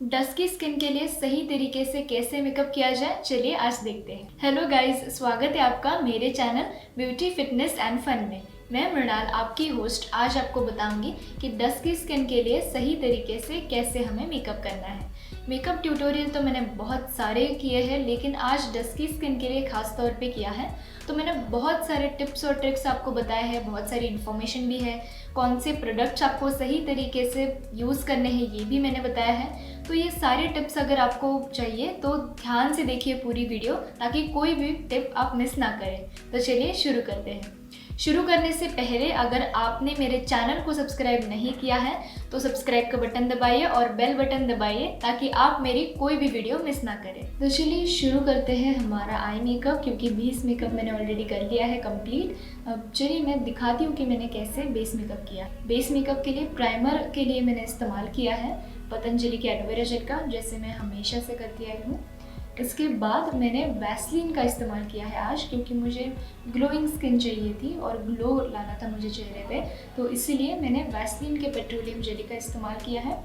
Dusky skin के लिए सही तरीके से कैसे मेकअप किया जाए, चलिए आज देखते हैं। हेलो गाइस, स्वागत है आपका मेरे channel beauty fitness and fun में। मैं मृणाल, आपकी होस्ट। आज आपको बताऊंगी कि डस्की स्किन के लिए सही तरीके से कैसे हमें मेकअप करना है। मेकअप ट्यूटोरियल तो मैंने बहुत सारे किए हैं, लेकिन आज डस्की स्किन के लिए खास तौर पे किया है। तो मैंने बहुत सारे टिप्स और ट्रिक्स आपको बताए हैं, बहुत सारी इन्फॉर्मेशन भी है। कौन से प्रोडक्ट्स आपको सही तरीके से यूज़ करने हैं ये भी मैंने बताया है। तो ये सारे टिप्स अगर आपको चाहिए तो ध्यान से देखिए पूरी वीडियो, ताकि कोई भी टिप आप मिस ना करें। तो चलिए शुरू करते हैं। शुरू करने से पहले अगर आपने मेरे चैनल को सब्सक्राइब नहीं किया है तो सब्सक्राइब का बटन दबाइए और बेल बटन दबाइए, ताकि आप मेरी कोई भी वीडियो मिस ना करें। तो चलिए शुरू करते हैं हमारा आई मेकअप, क्योंकि बेस मेकअप मैंने ऑलरेडी कर लिया है कंप्लीट। अब चलिए मैं दिखाती हूँ कि मैंने कैसे बेस मेकअप किया। बेस मेकअप के लिए प्राइमर के लिए मैंने इस्तेमाल किया है पतंजलि के एलोवेरा जेल का, जैसे मैं हमेशा से करती आई हूँ। इसके बाद मैंने वैसलीन का इस्तेमाल किया है आज, क्योंकि मुझे ग्लोइंग स्किन चाहिए थी और ग्लो लाना था मुझे चेहरे पे। तो इसीलिए मैंने वैसलीन के पेट्रोलियम जेली का इस्तेमाल किया है।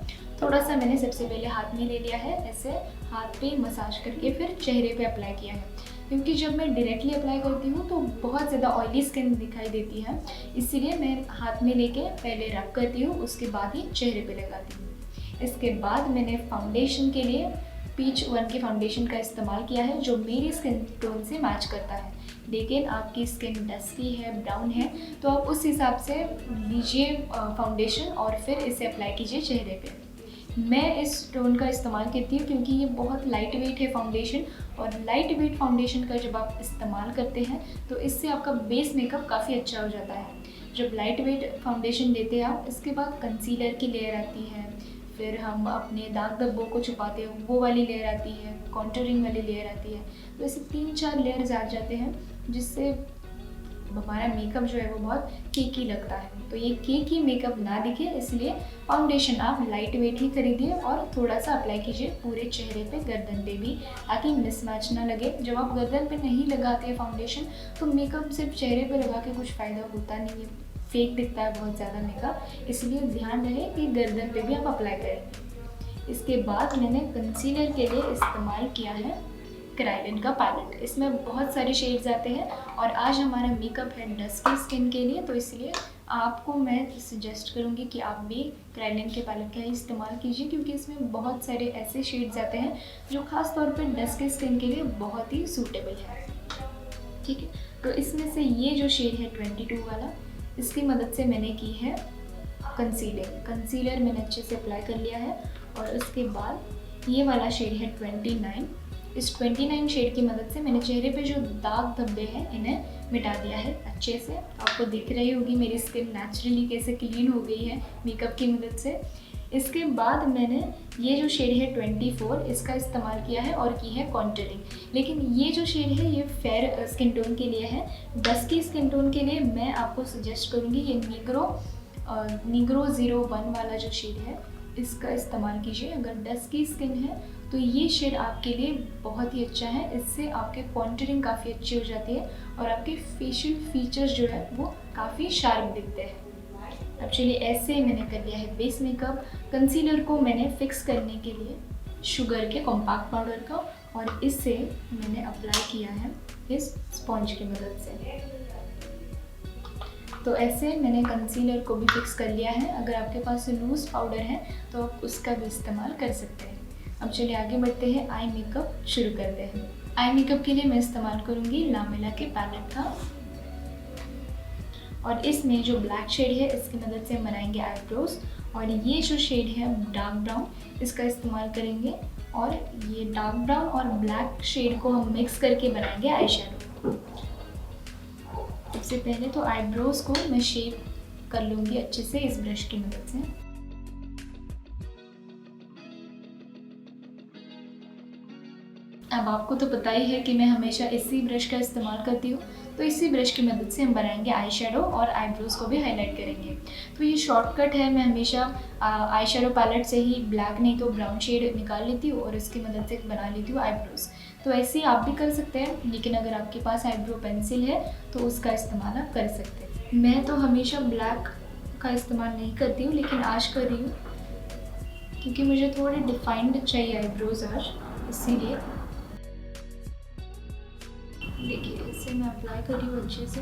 थोड़ा सा मैंने सबसे पहले हाथ में ले लिया है, ऐसे हाथ पे मसाज करके फिर चेहरे पे अप्लाई किया है, क्योंकि जब मैं डायरेक्टली अप्लाई करती हूँ तो बहुत ज़्यादा ऑयली स्किन दिखाई देती है। इसीलिए मैं हाथ में लेके पहले रब करती हूँ, उसके बाद ही चेहरे पे लगाती हूँ। इसके बाद मैंने फाउंडेशन के लिए पीच 1 के फाउंडेशन का इस्तेमाल किया है, जो मेरी स्किन टोन से मैच करता है। लेकिन आपकी स्किन डस्की है, ब्राउन है, तो आप उस हिसाब से लीजिए फाउंडेशन और फिर इसे अप्लाई कीजिए चेहरे पे। मैं इस टोन का इस्तेमाल करती हूँ क्योंकि ये बहुत लाइट वेट है फाउंडेशन, और लाइट वेट फाउंडेशन का जब आप इस्तेमाल करते हैं तो इससे आपका बेस मेकअप काफ़ी अच्छा हो जाता है। जब लाइट वेट फाउंडेशन लेते हैं आप, इसके बाद कंसीलर की लेयर आती है, फिर हम अपने दाग धब्बों को छुपाते हैं वो वाली लेयर आती है, कॉन्टूरिंग वाली लेयर आती है। तो ऐसे 3-4 लेयर्स आ जाते हैं, जिससे हमारा मेकअप जो है वो बहुत केकी लगता है। तो ये केकी मेकअप ना दिखे, इसलिए फाउंडेशन आप लाइट वेट ही खरीदिए और थोड़ा सा अप्लाई कीजिए पूरे चेहरे पे, गर्दन पे भी, ताकि मिसमैच ना लगे। जब आप गर्दन पे नहीं लगाते हैं फाउंडेशन तो मेकअप सिर्फ चेहरे पे लगा के कुछ फ़ायदा होता नहीं है, फेक दिखता है बहुत ज़्यादा मेकअप। इसलिए ध्यान रहे कि गर्दन पे भी आप अप्लाई करें। इसके बाद मैंने कंसीलर के लिए इस्तेमाल किया है क्रायोलिन का पैलेट। इसमें बहुत सारे शेड्स आते हैं और आज हमारा मेकअप है डस्की स्किन के लिए, तो इसलिए आपको मैं सजेस्ट करूँगी कि आप भी क्रायोलिन के पैलेट का ही इस्तेमाल कीजिए, क्योंकि इसमें बहुत सारे ऐसे शेड्स आते हैं जो ख़ास तौर पर डस्की स्किन के लिए बहुत ही सूटेबल है। ठीक है, तो इसमें से ये जो शेड है 22 वाला, इसकी मदद से मैंने की है कंसीलर मैंने अच्छे से अप्लाई कर लिया है। और उसके बाद ये वाला शेड है 29। इस 29 शेड की मदद से मैंने चेहरे पे जो दाग धब्बे हैं इन्हें मिटा दिया है अच्छे से। आपको दिख रही होगी मेरी स्किन नेचुरली कैसे क्लीन हो गई है मेकअप की मदद से। इसके बाद मैंने ये जो शेड है 24, इसका इस्तेमाल किया है और की है कॉन्टूरिंग। लेकिन ये जो शेड है ये फेयर स्किन टोन के लिए है। डस्की स्किन टोन के लिए मैं आपको सजेस्ट करूँगी ये नीग्रो 01 वाला जो शेड है, इसका इस्तेमाल कीजिए। अगर डस्की स्किन है तो ये शेड आपके लिए बहुत ही अच्छा है। इससे आपके कॉन्टूरिंग काफ़ी अच्छी हो जाती है और आपके फेशियल फीचर्स जो है वो काफ़ी शार्प दिखते हैं। अब चलिए, ऐसे मैंने कर लिया है बेस मेकअप। कंसीलर को मैंने फिक्स करने के लिए शुगर के कॉम्पैक्ट पाउडर का, और इससे मैंने अप्लाई किया है इस स्पॉन्ज की मदद से। तो ऐसे मैंने कंसीलर को भी फिक्स कर लिया है। अगर आपके पास लूज़ पाउडर है तो आप उसका भी इस्तेमाल कर सकते हैं। अब चलिए आगे बढ़ते हैं, आई मेकअप शुरू करते हैं। आई मेकअप के लिए मैं इस्तेमाल करूँगी लामेला के पैलेट का, और इसमें जो ब्लैक शेड है इसकी मदद से हम बनाएंगे आईब्रोज। और ये जो शेड है डार्क ब्राउन, इसका इस्तेमाल करेंगे, और ये डार्क ब्राउन और ब्लैक शेड को हम मिक्स करके बनाएंगे आई शैडो। सबसे पहले तो आईब्रोज को मैं शेप कर लूँगी अच्छे से इस ब्रश की मदद से। अब आपको तो पता ही है कि मैं हमेशा इसी ब्रश का इस्तेमाल करती हूँ, तो इसी ब्रश की मदद से हम बनाएंगे आई शैडो और आईब्रोज को भी हाईलाइट करेंगे। तो ये शॉर्टकट है, मैं हमेशा आई शैडो पैलेट से ही ब्लैक नहीं तो ब्राउन शेड निकाल लेती हूँ और इसकी मदद से बना लेती हूँ आईब्रोज। तो ऐसे ही आप भी कर सकते हैं, लेकिन अगर आपके पास आईब्रो पेंसिल है तो उसका इस्तेमाल आप कर सकते हैं। मैं तो हमेशा ब्लैक का इस्तेमाल नहीं करती हूँ, लेकिन आज कर रही हूँ। क्योंकि मुझे थोड़े डिफाइंड चाहिए आईब्रोज आज, इसीलिए। देखिए इसे मैं अप्लाई कर रही हूँ अच्छे से,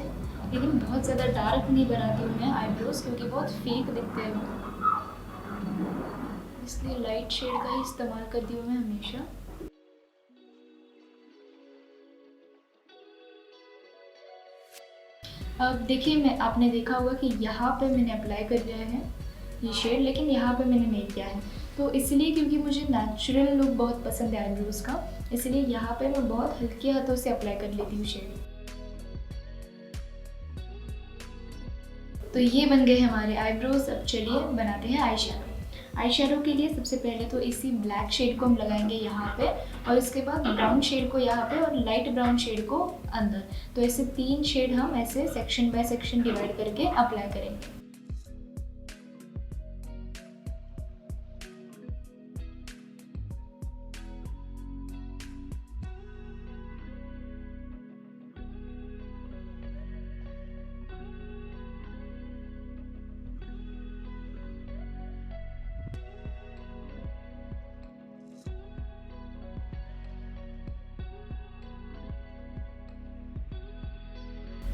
लेकिन बहुत ज़्यादा डार्क नहीं बनाती हूँ मैं आईब्रोज, क्योंकि बहुत फेक दिखते हैं वो, इसलिए लाइट शेड का ही इस्तेमाल करती हूँ मैं हमेशा। अब देखिए, मैं आपने देखा होगा कि यहाँ पे मैंने अप्लाई कर लिया है ये शेड, लेकिन यहाँ पे मैंने नहीं किया है, तो इसलिए क्योंकि मुझे नेचुरल लुक बहुत पसंद है आईब्रोज़ का, इसलिए यहाँ पे मैं बहुत हल्के हाथों से अप्लाई कर लेती हूँ शेड। तो ये बन गए हमारे आईब्रोज़। अब चलिए बनाते हैं आई शेडो। आई शेडो के लिए सबसे पहले तो इसी ब्लैक शेड को हम लगाएंगे यहाँ पे, और इसके बाद ब्राउन शेड को यहाँ पे, और लाइट ब्राउन शेड को अंदर। तो ऐसे 3 शेड हम ऐसे सेक्शन बाय सेक्शन डिवाइड करके अप्लाई करेंगे।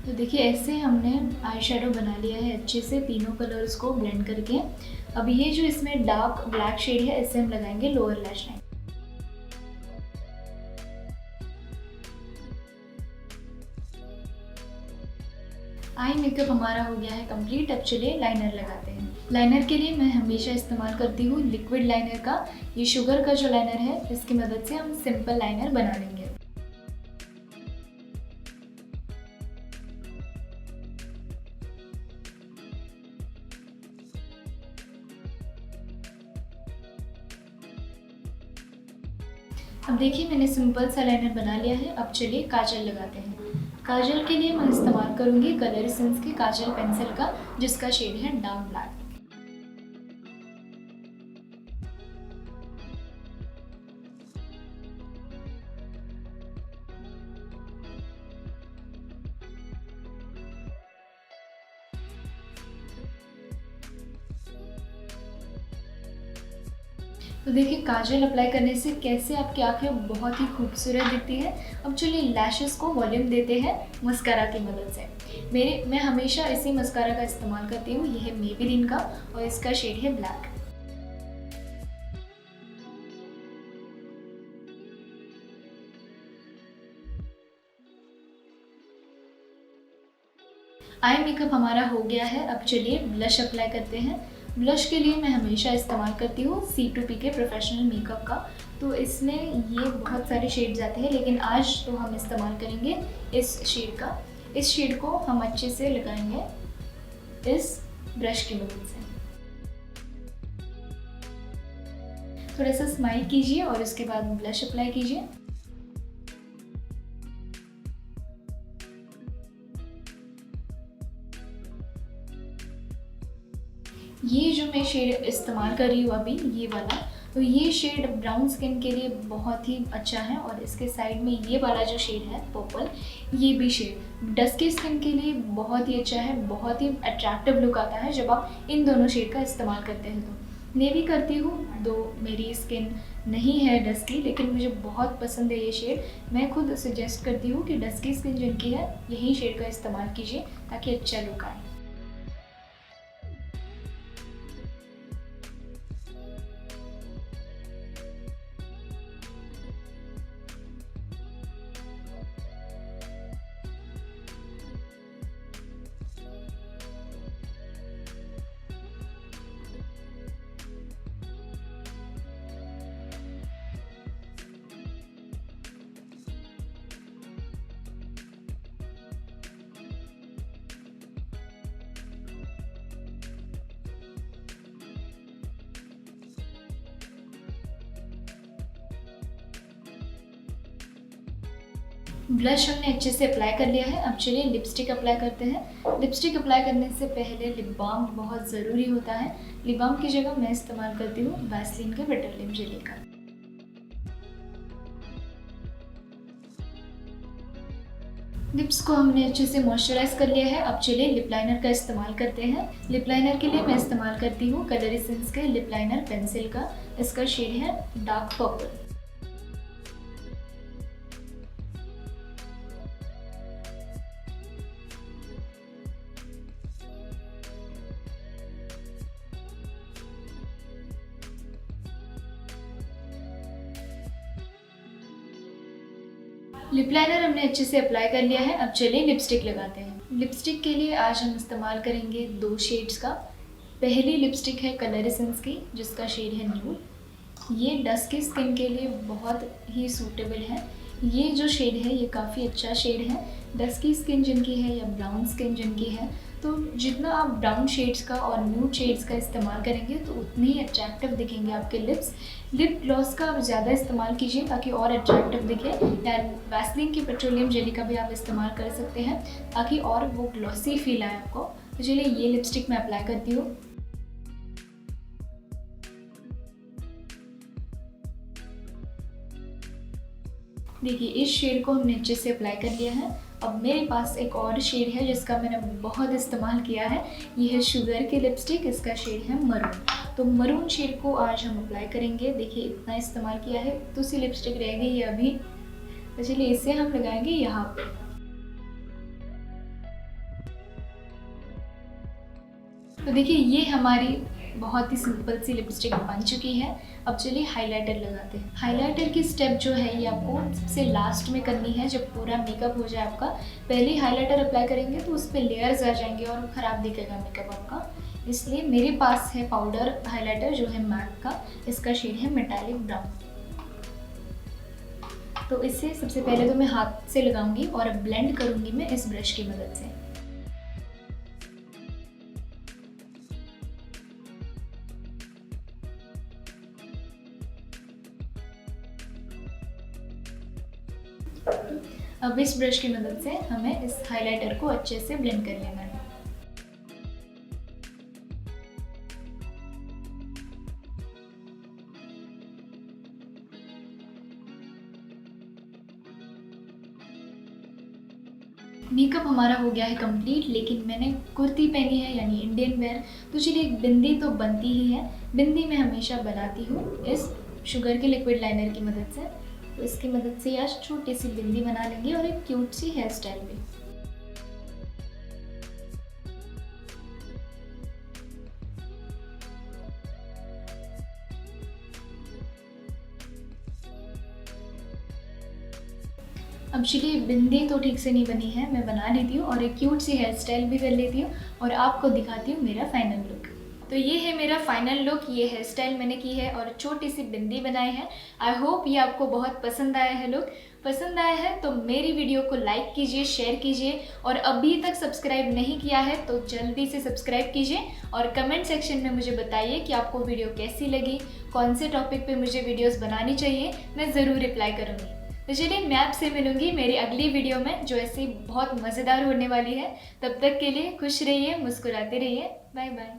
तो देखिए ऐसे हमने आई शेडो बना लिया है अच्छे से, तीनों कलर्स को ब्लेंड करके। अब ये जो इसमें डार्क ब्लैक शेड है, इसे हम लगाएंगे lower lash line. Eye makeup हमारा हो गया है कंप्लीट। अब चलिए लाइनर लगाते हैं। लाइनर के लिए मैं हमेशा इस्तेमाल करती हूँ लिक्विड लाइनर का। ये शुगर का जो लाइनर है, इसकी मदद से हम सिंपल लाइनर बना लेंगे। अब देखिए मैंने सिंपल सा लाइनर बना लिया है। अब चलिए काजल लगाते हैं। काजल के लिए मैं इस्तेमाल करूंगी कलर एसेंस के काजल पेंसिल का, जिसका शेड है डार्क ब्लैक। तो देखिए काजल अप्लाई करने से कैसे आपकी आंखें बहुत ही खूबसूरत दिखती है। अब चलिए लैशेस को वॉल्यूम देते हैं मस्कारा की मदद से। मैं हमेशा इसी मस्कारा का इस्तेमाल करती हूँ। यह है मेबेलिन का और इसका शेड है ब्लैक। आई मेकअप हमारा हो गया है। अब चलिए ब्लश अप्लाई करते हैं। ब्लश के लिए मैं हमेशा इस्तेमाल करती हूँ C2P के प्रोफेशनल मेकअप का। तो इसमें ये बहुत सारे शेड्स आते हैं, लेकिन आज तो हम इस्तेमाल करेंगे इस शेड का। इस शेड को हम अच्छे से लगाएंगे इस ब्रश की मदद से। थोड़ा सा स्माइल कीजिए और उसके बाद ब्लश अप्लाई कीजिए। ये जो मैं शेड इस्तेमाल कर रही हूँ अभी, ये वाला, तो ये शेड ब्राउन स्किन के लिए बहुत ही अच्छा है। और इसके साइड में ये वाला जो शेड है पर्पल, ये भी शेड डस्की स्किन के लिए बहुत ही अच्छा है। बहुत ही अट्रैक्टिव लुक आता है जब आप इन दोनों शेड का इस्तेमाल करते हैं। तो मैं भी करती हूँ, दो मेरी स्किन नहीं है डस्की, लेकिन मुझे बहुत पसंद है ये शेड। मैं खुद सजेस्ट करती हूँ कि डस्की स्किन जिनकी है यही शेड का इस्तेमाल कीजिए ताकि अच्छा लुक आए। ब्लश हमने अच्छे से अप्लाई कर लिया है। अब चलिए लिपस्टिक अप्लाई करते हैं। लिपस्टिक अप्लाई करने से पहले लिप बाम बहुत ज़रूरी होता है। लिप बाम की जगह मैं इस्तेमाल करती हूँ वैसलीन के बटर लिप जेली का। लिप्स को हमने अच्छे से मॉइस्चराइज कर लिया है। अब चलिए लिप लाइनर का इस्तेमाल करते हैं। लिप लाइनर के लिए मैं इस्तेमाल करती हूँ कलर एसेंस के लिप लाइनर पेंसिल का, इसका शेड है डार्क पर्पल। लिप लाइनर हमने अच्छे से अप्लाई कर लिया है। अब चलिए लिपस्टिक लगाते हैं। लिपस्टिक के लिए आज हम इस्तेमाल करेंगे 2 शेड्स का। पहली लिपस्टिक है कलर एसेंस की, जिसका शेड है न्यूड। ये डस्की स्किन के लिए बहुत ही सूटेबल है। ये जो शेड है ये काफ़ी अच्छा शेड है। डस्की स्किन जिनकी है या ब्राउन स्किन जिनकी है, तो जितना आप ब्राउन शेड्स का और न्यूड शेड्स का इस्तेमाल करेंगे तो उतने ही अट्रैक्टिव दिखेंगे आपके लिप्स। लिप ग्लॉस का आप ज़्यादा इस्तेमाल कीजिए ताकि और अट्रैक्टिव दिखे, या वैसलीन की पेट्रोलियम जेली का भी आप इस्तेमाल कर सकते हैं ताकि और वो ग्लॉसी फील आए आपको। तो चलिए ये लिपस्टिक मैं अप्लाई करती हूँ। देखिए इस शेड को हमने अच्छे से अप्लाई कर लिया है। अब मेरे पास एक और शेड है जिसका मैंने बहुत इस्तेमाल किया है। ये है शुगर की लिपस्टिक, इसका शेड है मरून। तो मरून शेड को आज हम अप्लाई करेंगे। देखिए इतना इस्तेमाल किया है, तो सी लिपस्टिक रह गई है अभी। तो चलिए इसे हम लगाएंगे यहाँ पे। तो देखिए ये हमारी बहुत ही सिंपल सी लिपस्टिक बन चुकी है। अब चलिए हाइलाइटर लगाते हैं। हाइलाइटर की स्टेप जो है ये आपको सबसे लास्ट में करनी है, जब पूरा मेकअप हो जाए आपका। पहले ही हाइलाइटर अप्लाई करेंगे तो उस पर लेयर्स आ जाएंगे और ख़राब दिखेगा मेकअप आपका। इसलिए मेरे पास है पाउडर हाइलाइटर जो है मैक का, इसका शेड है मेटालिक ब्राउन। तो इससे सबसे पहले तो मैं हाथ से लगाऊंगी और ब्लेंड करूंगी मैं इस ब्रश की मदद से। अब इस ब्रश की मदद से हमें इस हाइलाइटर को अच्छे से ब्लेंड कर लेना है। मेकअप हमारा हो गया है कंप्लीट, लेकिन मैंने कुर्ती पहनी है यानी इंडियन वेयर। तो चलिए एक बिंदी तो बनती ही है। बिंदी मैं हमेशा बनाती हूँ इस शुगर के लिक्विड लाइनर की मदद से। तो इसकी मदद से आज छोटी सी बिंदी बना लेंगे और एक क्यूट सी हेयर स्टाइल भी। अब चलिए बिंदी तो ठीक से नहीं बनी है, मैं बना लेती हूँ और एक क्यूट सी हेयर स्टाइल भी कर लेती हूँ और आपको दिखाती हूँ मेरा फाइनल लुक। तो ये है मेरा फाइनल लुक। ये हेयर स्टाइल मैंने की है और छोटी सी बिंदी बनाई है। आई होप ये आपको बहुत पसंद आया है। लुक पसंद आया है तो मेरी वीडियो को लाइक कीजिए, शेयर कीजिए, और अभी तक सब्सक्राइब नहीं किया है तो जल्दी से सब्सक्राइब कीजिए। और कमेंट सेक्शन में मुझे बताइए कि आपको वीडियो कैसी लगी, कौन से टॉपिक पे मुझे वीडियोस बनानी चाहिए, मैं ज़रूर रिप्लाई करूँगी। तो चलिए मैं आपसे मिलूंगी मेरी अगली वीडियो में जो ऐसी बहुत मज़ेदार होने वाली है। तब तक के लिए खुश रहिए, मुस्कुराते रहिए। Bye bye.